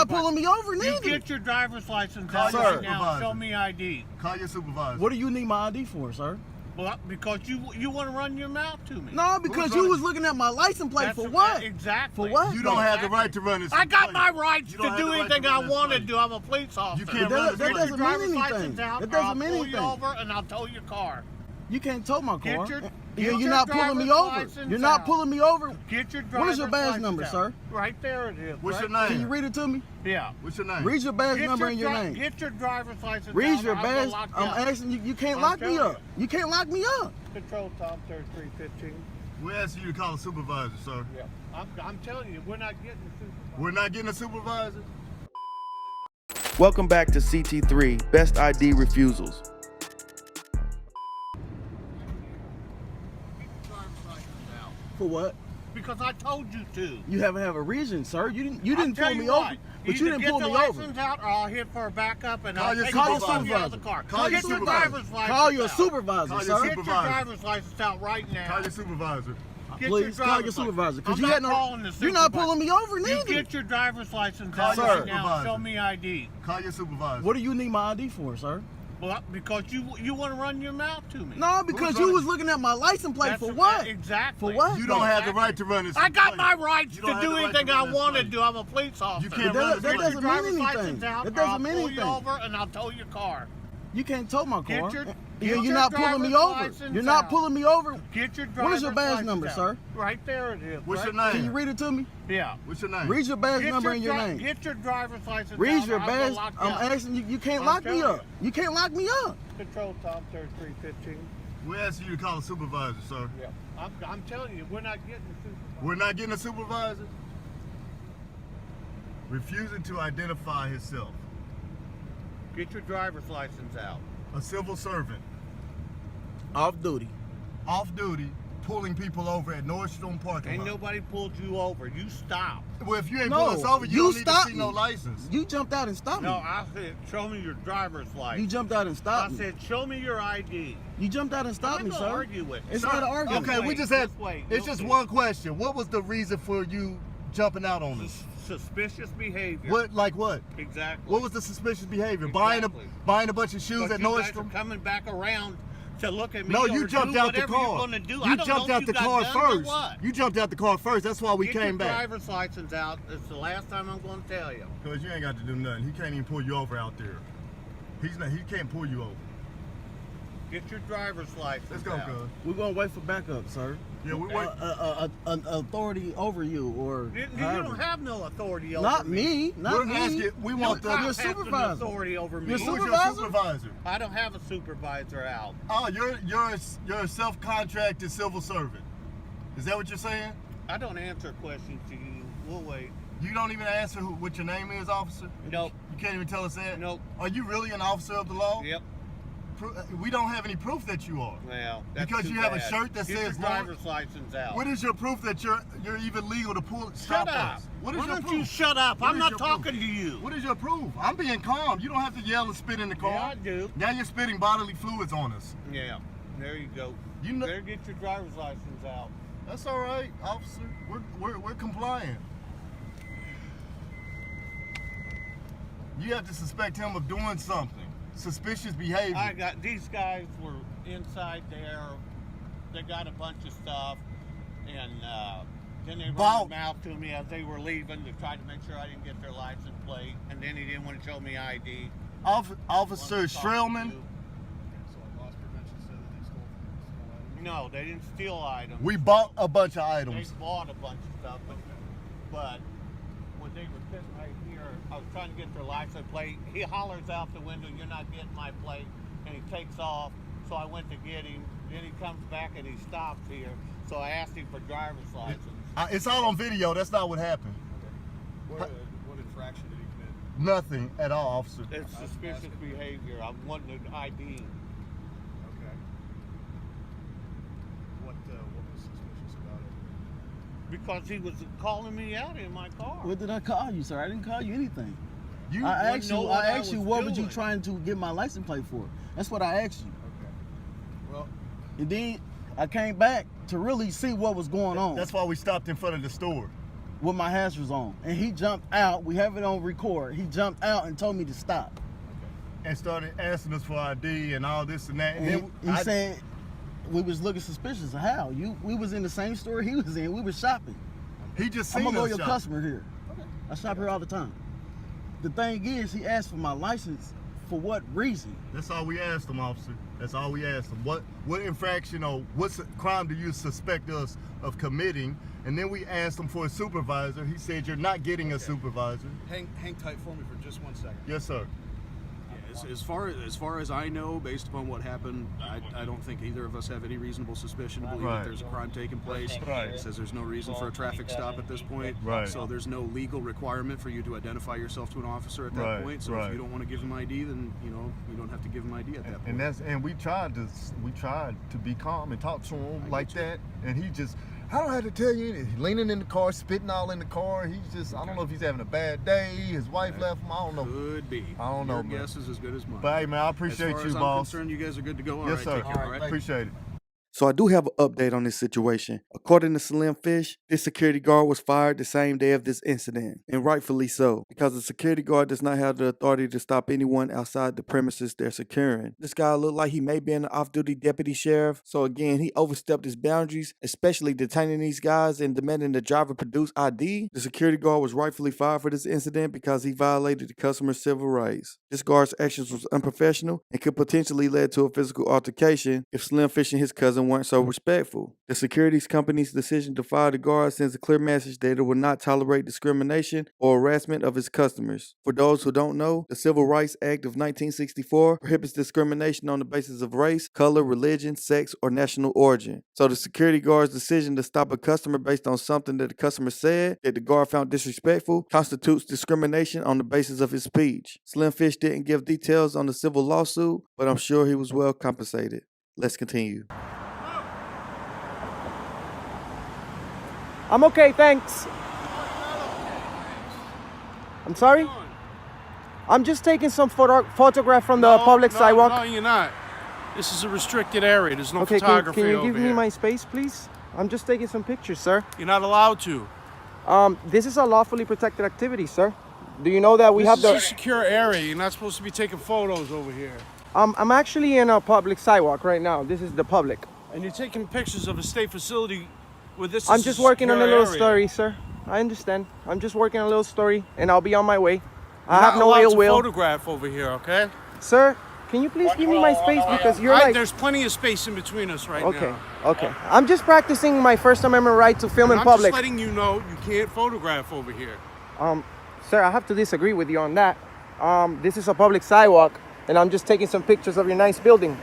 not pulling me over neither. You get your driver's license out Sir. right now. Show me ID. Call your supervisor. What do you need my ID for, sir? Well, because you want to run your mouth to me. No, because you was looking at my license plate. That's for what? Exactly. For what? You don't have the right to run this. I got my rights You to don't have do the right anything to I run this want to place. do. I'm a police officer. You can't That run this doesn't place. mean driver's anything. license out, That or doesn't I'll mean pull you anything. over and I'll tow your car. You can't tow my Get car. your- You're get your not pulling me driver's over. license You're not out. pulling me over. Get your driver's What is your badge license number, out. sir? Right there it is. What's right your name? Can you read it to me? Yeah. What's your name? Read your badge Get number and your dri- name. Get your driver's license Read out, your or I'm gonna badge. lock you I'm up. asking you. You can't I'm lock me telling up. You can't lock me up. Control Tom 3315. We're asking you to call a supervisor, sir. Yeah. I'm telling you, we're not getting the supervisor. We're not getting a supervisor. Welcome back to CT3 Best ID Refusals. For what? Because I told you to. You haven't have a reason, sir. You didn't I'll tell pull me you over. what, But you either didn't pull me Get the over. license out, or I'll hit for a backup and Call I'll your take Call you your out of supervisor. the car. Call your Get your supervisor. driver's license Call your out. supervisor, Call your sir. Get your supervisor. driver's license out right now. Call your supervisor. Get Please your call your driver's supervisor license. because I'm you not had no. calling the You're not supervisor. pulling me over You neither. get your driver's license Call out your right now. supervisor. Show me ID. Call your supervisor. What do you need my ID for, sir? Well, because you want to run your mouth to me. No, because you was looking at my license plate. That's For what? Exactly. For what? You don't have the right to run this I got place. my rights You to don't have do the right anything to run I this want to place. do. I'm a police officer. You can't That- run this that place. Get your doesn't mean driver's anything. license out, That or doesn't I'll mean pull you anything. over and I'll tow your car. You can't tow my Get car. your- You're get your not pulling me driver's over. license You're not out. pulling me over. Get your driver's What is your badge license number, out. sir? Right there it is. What's right your name? Can you read it to me? Yeah. What's your name? Read your badge Get number and your dri- name. Get your driver's license Read out, your or I'm gonna badge. lock you I'm up. asking you. You can't I'm lock me telling up. You can't lock me up. Control Tom 3315. We're asking you to call a supervisor, sir. Yeah. I'm telling you, we're not getting the supervisor. We're not getting a supervisor. Refusing to identify himself. Get your driver's license out. A civil servant. Off duty. Off duty, pulling people over at Nordstrom parking Ain't lot. nobody pulled you over. You stopped. Well, if you ain't No, pull us over, you don't need to stopped see no me. license. You jumped out and stopped No, me. I said, show me your driver's license. You jumped out and I stopped me. said, show me your ID. You jumped out and stopped I'm me, not gonna sir. argue with you. It's Sir, not an argument. Okay, Wait, we just had. just wait. It's just Okay. one question. What was the reason for you jumping out on us? Suspicious behavior. What, like what? Exactly. What was the suspicious behavior? Exactly. Buying a bunch of shoes But at you guys are Nordstrom? coming back around to look at me. No, or you jumped do out the whatever car. You're gonna do. I You don't jumped know out if the you got car guns or first. what. You jumped out the car first. That's why we Get came your back. driver's license out. It's the last time I'm going to tell you. Because you ain't got to do nothing. He can't even pull you over out there. He can't pull you over. Get your driver's license Let's go, out. cuz. We're gonna wait for backup, sir. Yeah, we wait. An authority over you, or You however. don't have no authority over Not me. me. Not We're me. asking. We want You the. have some supervisor. authority over me. Your Who's your supervisor? supervisor? I don't have a supervisor out. Oh, you're a self-contracted civil servant. Is that what you're saying? I don't answer questions to you. We'll wait. You don't even answer what your name is, officer? Nope. You can't even tell us that? Nope. Are you really an officer of the law? Yep. We don't have any proof that you are. Well, that's Because too you have a bad. shirt that Get says your driver's license out. What is your proof that you're even legal to Shut stop up. us? What is Why your don't proof? you shut up? What I'm is not your talking proof? to you. What is your proof? I'm being calm. You don't have to yell and spit in the car. Yeah, I do. Now you're spitting bodily fluids on us. Yeah. There you go. You know Better get your driver's license out. that's all right, officer. We're compliant. You have to suspect him of doing something. Suspicious behavior. I got these guys were inside there. They got a bunch of stuff, and then they run their mouth to me as they were leaving to try to make sure I didn't get their license plate. And then he didn't want to show me ID. Officer Strelman. No, they didn't steal items. We bought a bunch of They items. bought a bunch of stuff, but when they were sitting right here, I was trying to get their license plate. He hollers out the window, "You're not getting my plate," and he takes off. So I went to get him. Then he comes back and he stops here. So I asked him for driver's license. It's all on video. That's not what happened. What infraction did he commit? Nothing at all, officer. It's suspicious behavior. I'm wanting an ID. Okay. What was suspicious about it? Because he was calling me out in my car. What did I call you, sir? I didn't call you anything. You I wouldn't asked know you. what I I asked you was what was you doing. trying to get my license plate for? That's what I asked you. Okay. Well, And then I came back to really see what was going on. That's why we stopped in front of the store. with my hazards on, and he jumped out. We have it on record. He jumped out and told me to stop. And started asking us for ID and all this and that. And And he said we was looking suspicious. How? We was in the same store he was in. We was shopping. he just I'm seen a us loyal shop. customer here. I shop here all the time. The thing is, he asked for my license. For what reason? That's all we asked him, officer. That's all we asked him. What infraction or what crime do you suspect us of committing? And then we asked him for a supervisor. He said, you're not getting a supervisor. Hang tight for me for just 1 second. Yes, sir. Yeah, as far as I know, based upon what happened, I don't think either of us have any reasonable suspicion to believe Right. that there's a crime taking place. Right. It says there's no reason for a traffic stop at this point. Right. So there's no legal requirement for you to identify yourself to an officer at that Right, point. So right. if you don't want to give him ID, then you don't have to give him ID at that point. And we tried to be calm and talk to him like that, and he just, I don't have to tell you anything. He's leaning in the car, spitting all in the car. He's just, I don't know if he's having a bad day. His wife left him. I don't know. Could be. I don't know, Your man. guess is as good as mine. But hey, man, I appreciate as far you, as I'm boss. concerned, you guys are good to go. All Yes, right, sir. take care, all right? Appreciate it. So I do have an update on this situation. According to Slim Fish, this security guard was fired the same day of this incident, and rightfully so, because the security guard does not have the authority to stop anyone outside the premises they're securing. This guy looked like he may be an off-duty deputy sheriff, so again, he overstepped his boundaries, especially detaining these guys and demanding the driver produce ID. The security guard was rightfully fired for this incident because he violated the customer's civil rights. This guard's actions was unprofessional and could potentially lead to a physical altercation if Slim Fish and his cousin weren't so respectful. The securities company's decision to fire the guard sends a clear message that it will not tolerate discrimination or harassment of its customers. For those who don't know, the Civil Rights Act of 1964 prohibits discrimination on the basis of race, color, religion, sex, or national origin. So the security guard's decision to stop a customer based on something that the customer said that the guard found disrespectful constitutes discrimination on the basis of his speech. Slim Fish didn't give details on the civil lawsuit, but I'm sure he was well compensated. Let's continue. I'm okay, thanks. I'm sorry? I'm just taking some photograph from the public sidewalk. No, you're not. This is a restricted area. There's no Okay, photography can you over give me here. my space, please? I'm just taking some pictures, sir. You're not allowed to. This is a lawfully protected activity, sir. Do you know that we have This the... is a secure area. You're not supposed to be taking photos over here. I'm actually in a public sidewalk right now. This is the public. And you're taking pictures of a state facility where this I'm is just a working on a secure little area. story, sir. I understand. I'm just working on a little story, and I'll be on my way. I You're have not no allowed ill to will. photograph over here, okay? Sir, can you please give me my space because you're like... There's plenty of space in between us right Okay, now. okay. I'm just practicing my First Amendment right to film And in I'm public. just letting you know you can't photograph over here. Sir, I have to disagree with you on that. This is a public sidewalk, and I'm just taking some pictures of your nice building.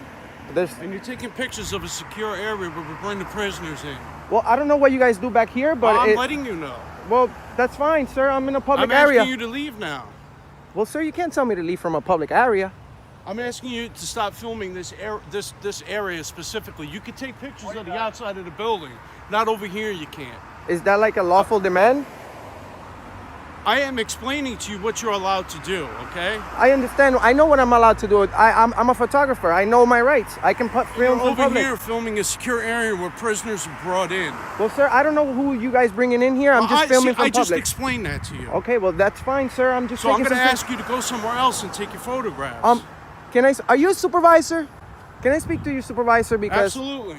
And you're taking pictures of a secure area where we bring the prisoners in. Well, I don't know what you guys do back here, but I'm letting you know. well, that's fine, sir. I'm in a public I'm asking area. you to leave now. Well, sir, you can't tell me to leave from a public area. I'm asking you to stop filming this area specifically. You can take pictures of the outside of the building. Not over here, you can't. Is that like a lawful demand? I am explaining to you what you're allowed to do, okay? I understand. I know what I'm allowed to do. I'm a photographer. I know my rights. I can film You're in over public. here filming a secure area where prisoners are brought in. Well, sir, I don't know who you guys bringing in here. I'm just filming from I just public. explained that to you. Okay, well, that's fine, sir. I'm just So I'm taking going to some ask you to go somewhere else and take your photographs. Are you a supervisor? Can I speak to your supervisor? Because Absolutely.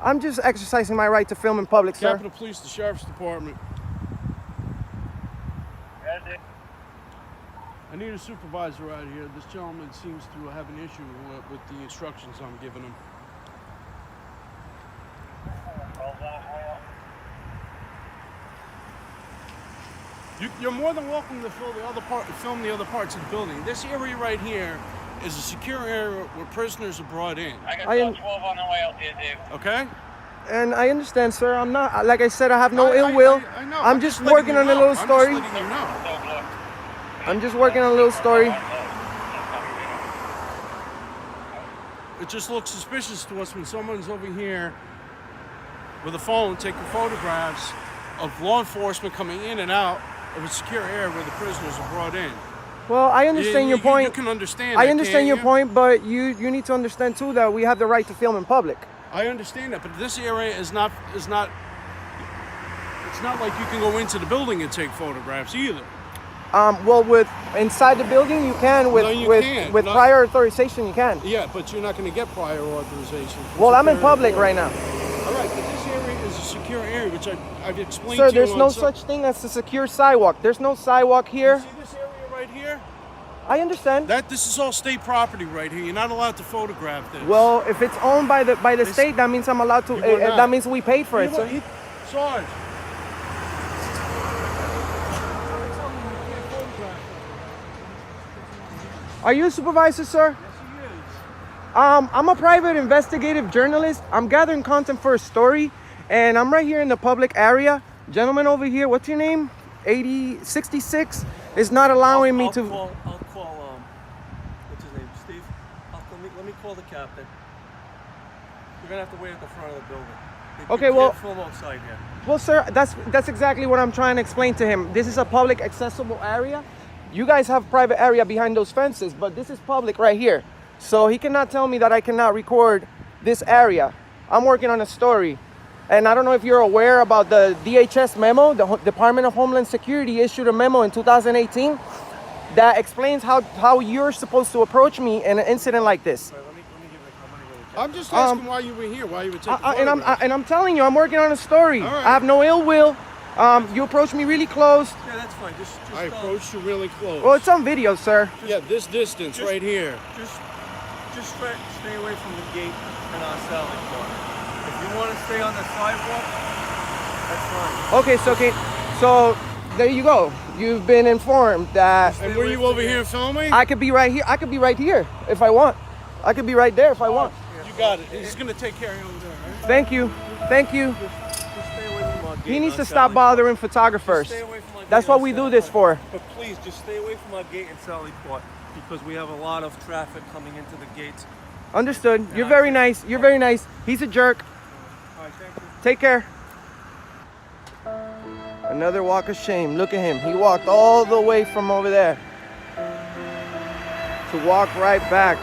I'm just exercising my right to film in public, sir. Capitol Police, the Sheriff's Department. I need a supervisor out here. This gentleman seems to have an issue with the instructions I'm giving him. You're more than welcome to film the other parts of the building. This area right here is a secure area where prisoners are brought in. I got 12 on the way out there, Dave. Okay? And I understand, sir. I'm not, like I said, I have no ill will. I know. I'm just letting working you on a know. little story. I'm just letting you know. I'm just working on a little story. It just looks suspicious to us when someone's over here with a phone taking photographs of law enforcement coming in and out of a secure area where the prisoners are brought in. Well, I understand your point. You can understand I that, understand can't your you? point, but you need to understand too that we have the right to film in public. I understand that, but this area is not It's not like you can go into the building and take photographs either. Well, with inside the building you can. With No, you with can't. with Not- prior authorization you can. Yeah, but you're not going to get prior authorization. Well, I'm in Secure public area. right now. All right, but this area is a secure area, which I've explained Sir, to you. there's no such thing as a secure sidewalk. There's no sidewalk here. See this area right here? I understand. This is all state property right here. You're not allowed to photograph this. Well, if it's owned by the state, that means I'm allowed to. You are not. That means we paid for it, You sir. want- Sarge. Are you a supervisor, sir? I'm a private investigative journalist. I'm gathering content for a story, and I'm right here in the public area. Gentleman over here, what's your name? 8066 is not allowing me to. I'll call, what's his name, Steve? Let me call the captain. You're gonna have to wait at the front of the building. Okay, You well- can't film outside here. Well, sir, that's exactly what I'm trying to explain to him. This is a public accessible area. You guys have private area behind those fences, but this is public right here. So he cannot tell me that I cannot record this area. I'm working on a story. And I don't know if you're aware about the DHS memo. The Department of Homeland Security issued a memo in 2018 that explains how you're supposed to approach me in an incident like this. Let me give it a call. I'm just asking why you were here, why you were taking photographs. And I'm telling you, I'm working on a story. All right. I have no ill will. You approached me really close. Yeah, that's fine. Just I approached you really close. Well, it's on video, sir. Yeah, this distance right here. Just stay away from the gate and our selling point. If you want to stay on the sidewalk, that's fine. Okay, so there you go. You've been informed that And were you over here filming? I could be right here. I could be right here if I want. I could be right there if I want. You got it. He's going to take care of you over there, right? Thank you. Thank you. Just stay away from our gate. He needs and to our stop selling bothering point. photographers. Just stay away from our That's gate what and we do selling this point. for. But please, just stay away from our gate and Sally Port because we have a lot of traffic coming into the gates. Understood. You're very nice. You're very nice. He's a jerk. All right, thank you. Take care. Another walk of shame. Look at him. He walked all the way from over there to walk right back.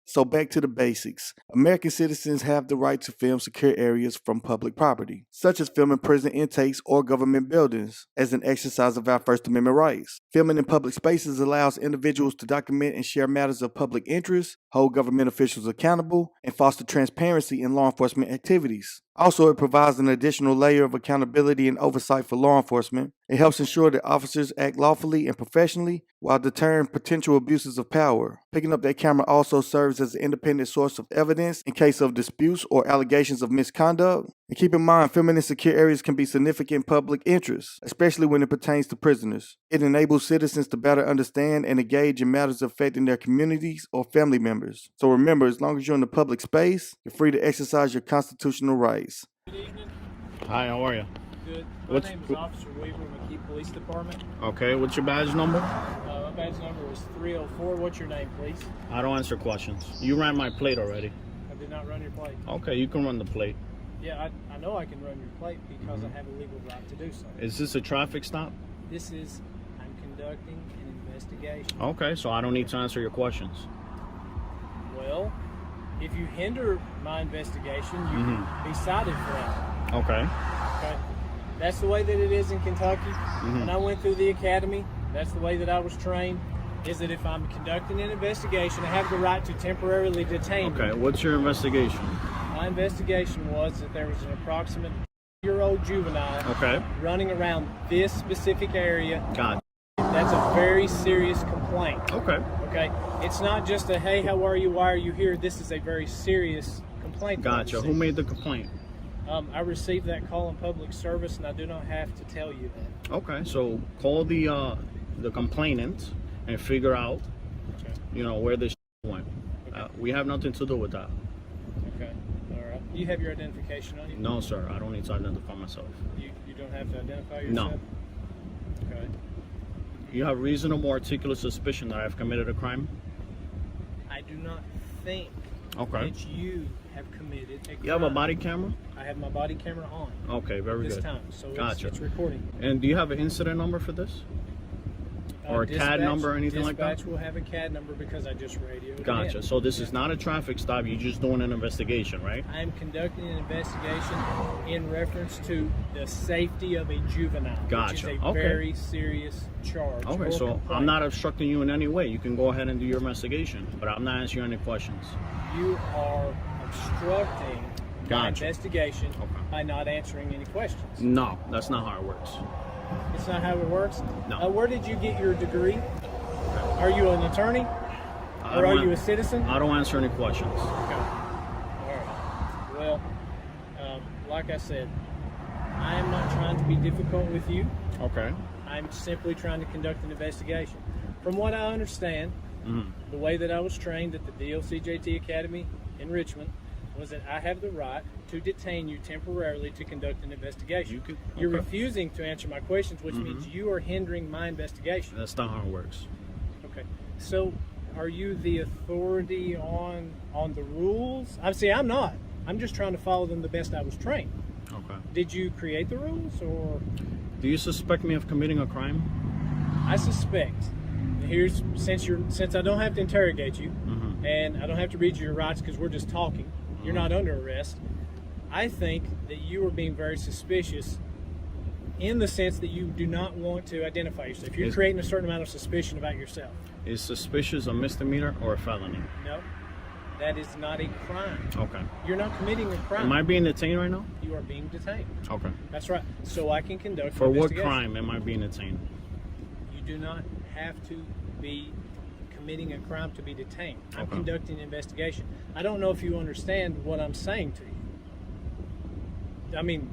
So back to the basics. American citizens have the right to film secure areas from public property, such as filming prison intakes or government buildings, as an exercise of our First Amendment rights. Filming in public spaces allows individuals to document and share matters of public interest, hold government officials accountable, and foster transparency in law enforcement activities. Also, it provides an additional layer of accountability and oversight for law enforcement. It helps ensure that officers act lawfully and professionally while deterring potential abuses of power. Picking up that camera also serves as an independent source of evidence in case of disputes or allegations of misconduct. And keep in mind, filming in secure areas can be significant public interest, especially when it pertains to prisoners. It enables citizens to better understand and engage in matters affecting their communities or family members. So remember, as long as you're in the public space, you're free to exercise your constitutional rights. Good evening. Hi, how are you? Good. My name is Officer Weaver, McKee Police Department. Okay, what's your badge number? My badge number was 304. What's your name, please? I don't answer questions. You ran my plate already. I did not run your plate. Okay, you can run the plate. Yeah, I know I can run your plate because I have a legal right to do so. Is this a traffic stop? This is, I'm conducting an investigation. Okay, so I don't need to answer your questions. Well, if you hinder my investigation, you can be cited for that. Okay. Okay? That's the way that it is in Kentucky. When I went through the academy, that's the way that I was trained, is that if I'm conducting an investigation, I have the right to temporarily detain you. Okay, what's your investigation? My investigation was that there was an approximate year-old juvenile Okay. running around this specific area. God. That's a very serious complaint. Okay. Okay? It's not just a, hey, how are you, why are you here? This is a very serious complaint. that I Gotcha. Who received. made the complaint? I received that call in public service, and I do not have to tell you that. Okay, so call the complainant and figure out, Okay. you know, where this went. We have nothing to do with that. Okay. All right. Do you have your identification on you? No, sir. I don't need to identify myself. You don't have to identify No. yourself? Okay. You have reasonable articulate suspicion that I've committed a crime? I do not think Okay. that you have committed a crime. You have a body camera? I have my body camera on Okay, very this good. time, so Gotcha. it's recording. And do you have an incident number for this? Or a CAD number or anything like that? Dispatch will have a CAD number because I just radioed. Gotcha. So this is not a traffic stop. You're just doing an investigation, right? I am conducting an investigation in reference to the safety of a juvenile, Gotcha. which is a Okay. very serious charge. Okay, or so complaint. I'm not obstructing you in any way. You can go ahead and do your investigation, but I'm not answering any questions. You are obstructing my Gotcha. investigation Okay. by not answering any questions. No, that's not how it works. It's not how it works. No. Where did you get your degree? Are you an attorney? I Or don't are you an- a citizen? I don't answer any questions. Okay. All right. Well, like I said, I am not trying to be difficult with you. Okay. I'm simply trying to conduct an investigation. From what I understand, the way that I was trained at the DLCJT Academy in Richmond was that I have the right to detain you temporarily to conduct an investigation. You're okay. refusing to answer my questions, which means you are hindering my investigation. That's not how it works. Okay. So, are you the authority on the rules? I'm not. I'm just trying to follow them the best I was trained. Okay. Did you create the rules, or? Do you suspect me of committing a crime? I suspect. Since I don't have to interrogate you, and I don't have to read you your rights because we're just talking. You're not under arrest. I think that you are being very suspicious in the sense that you do not want to identify yourself. You're creating a certain amount of suspicion about yourself. Is suspicious a misdemeanor or a felony? No, that is not a crime. Okay. You're not committing a crime. Am I being detained right now? You are being detained. Okay. That's right. So I can conduct For an what investigation. crime am I being detained? You do not have to be committing a crime to be detained. I'm Okay. conducting an investigation. I don't know if you understand what I'm saying to you. I mean,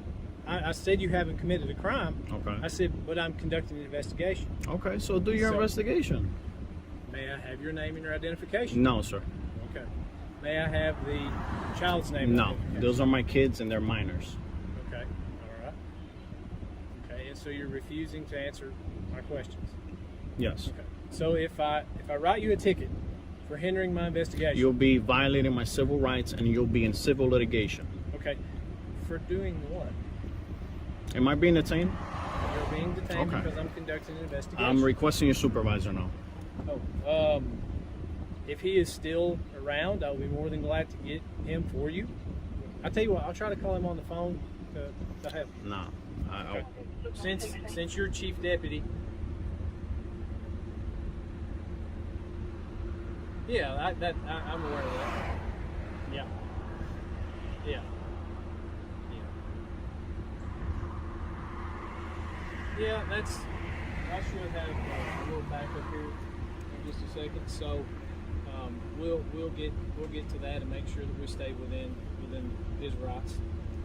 I said you haven't committed a crime. Okay. I said, but I'm conducting an investigation. Okay, so do your investigation. May I have your name and your identification? No, sir. Okay. May I have the child's name? and No, identification? those are my kids and they're minors. Okay. All right. Okay, and so you're refusing to answer my questions. Yes. Okay. So if I write you a ticket for hindering my investigation, You'll be violating my civil rights and you'll be in civil litigation. okay, for doing what? Am I being detained? You're being detained Okay. because I'm conducting an investigation. I'm requesting your supervisor now. If he is still around, I'll be more than glad to get him for you. I'll tell you what, I'll try to call him on the phone to have. No. Okay. Since you're chief deputy. Yeah, I'm aware of that. Yeah. Yeah. Yeah, I should have a little backup here in just a second. So we'll get to that and make sure that we stay within his rights.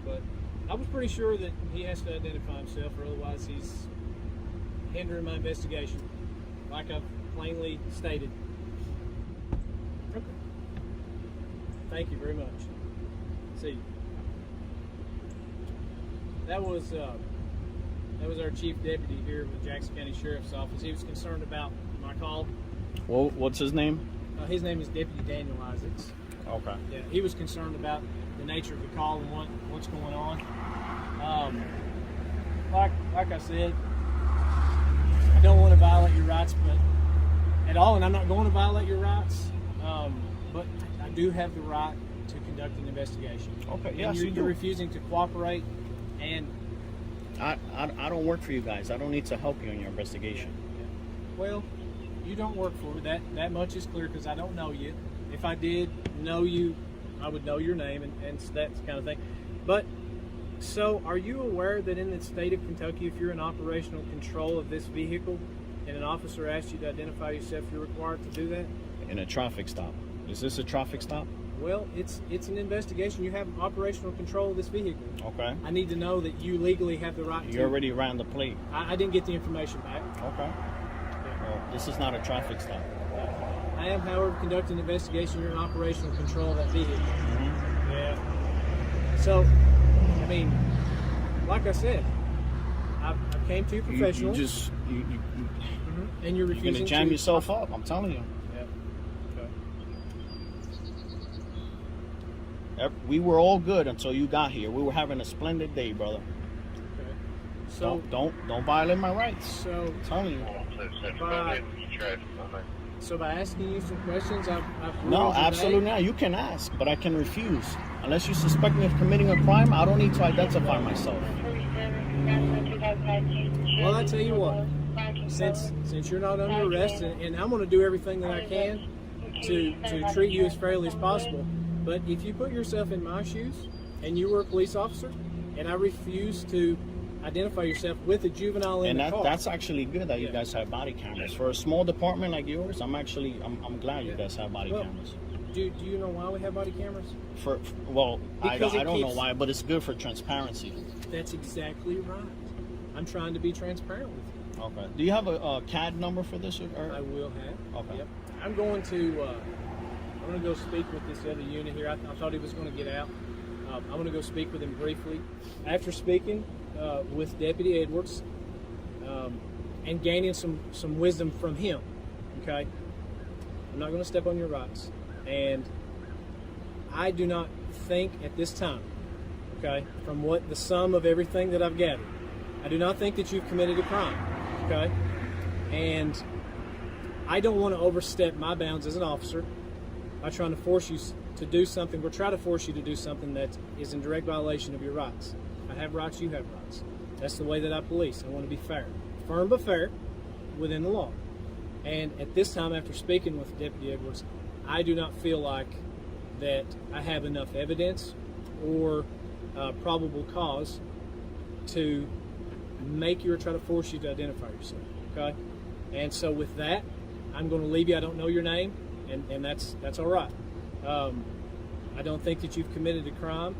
But I was pretty sure that he has to identify himself, or otherwise he's hindering my investigation, like I've plainly stated. Okay. Thank you very much. See you. That was our chief deputy here with Jackson County Sheriff's Office. He was concerned about my call. Well, what's his name? His name is Deputy Daniel Isaacs. Okay. Yeah, he was concerned about the nature of the call and what's going on. Like I said, I don't want to violate your rights, but at all, and I'm not going to violate your rights. But I do have the right to conduct an investigation. Okay. And Yes, you're refusing to cooperate, and I don't work for you guys. I don't need to help you in your investigation. well, you don't work for me. That much is clear because I don't know you. If I did know you, I would know your name and that kind of thing. But so, are you aware that in the state of Kentucky, if you're in operational control of this vehicle and an officer asks you to identify yourself, you're required to do that? In a traffic stop. Is this a traffic stop? Well, it's an investigation. You have operational control of this vehicle. Okay. I need to know that you legally have the right to. You already ran the plate. I didn't get the information back. Okay. Well, this is not a traffic stop. I am, however, conducting an investigation. You're in operational control of that vehicle. Yeah. So, I mean, like I said, I came to you professionally. And you're refusing You're gonna jam to yourself up. I'm telling you. Okay. We were all good until you got here. We were having a splendid day, brother. Okay. So Don't violate my rights. so I'm telling you. by asking you some questions, I've No, ruled today. absolutely not. You can ask, but I can refuse. Unless you suspect me of committing a crime, I don't need to identify myself. Well, I tell you what, since you're not under arrest, and I'm going to do everything that I can to treat you as fairly as possible. But if you put yourself in my shoes, and you were a police officer, and I refuse to identify yourself with a juvenile in the car. That's actually good that you guys have body cameras. For a small department like yours, I'm glad you guys have body cameras. Do you know why we have body cameras? I don't know why, but it's good for transparency. That's exactly right. I'm trying to be transparent with you. Okay. Do you have a CAD number for this? Or? I will have. Okay. Yep. I'm going to go speak with this other unit here. I thought he was going to get out. I'm going to go speak with him briefly. After speaking with Deputy Edwards and gaining some wisdom from him, okay, I'm not going to step on your rights. And I do not think at this time, okay, from what the sum of everything that I've gathered, I do not think that you've committed a crime, okay? And I don't want to overstep my bounds as an officer by trying to force you to do something, or try to force you to do something that is in direct violation of your rights. I have rights, you have rights. That's the way that I police. I want to be fair. Firm but fair within the law. And at this time, after speaking with Deputy Edwards, I do not feel like that I have enough evidence or probable cause to make you or try to force you to identify yourself, okay? And so with that, I'm going to leave you. I don't know your name, and that's all right. I don't think that you've committed a crime,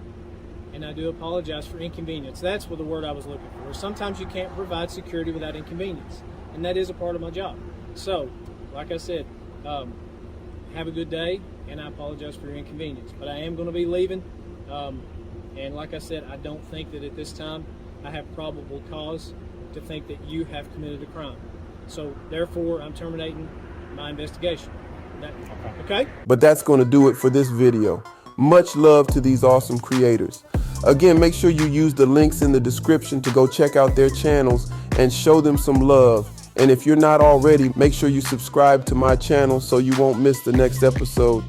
and I do apologize for inconvenience. That's what the word I was looking for. Sometimes you can't provide security without inconvenience, and that is a part of my job. So, like I said, have a good day, and I apologize for your inconvenience. But I am going to be leaving, and like I said, I don't think that at this time I have probable cause to think that you have committed a crime. So, therefore, I'm terminating my investigation. Okay? But that's going to do it for this video. Much love to these awesome creators. Again, make sure you use the links in the description to go check out their channels and show them some love. And if you're not already, make sure you subscribe to my channel so you won't miss the next episode.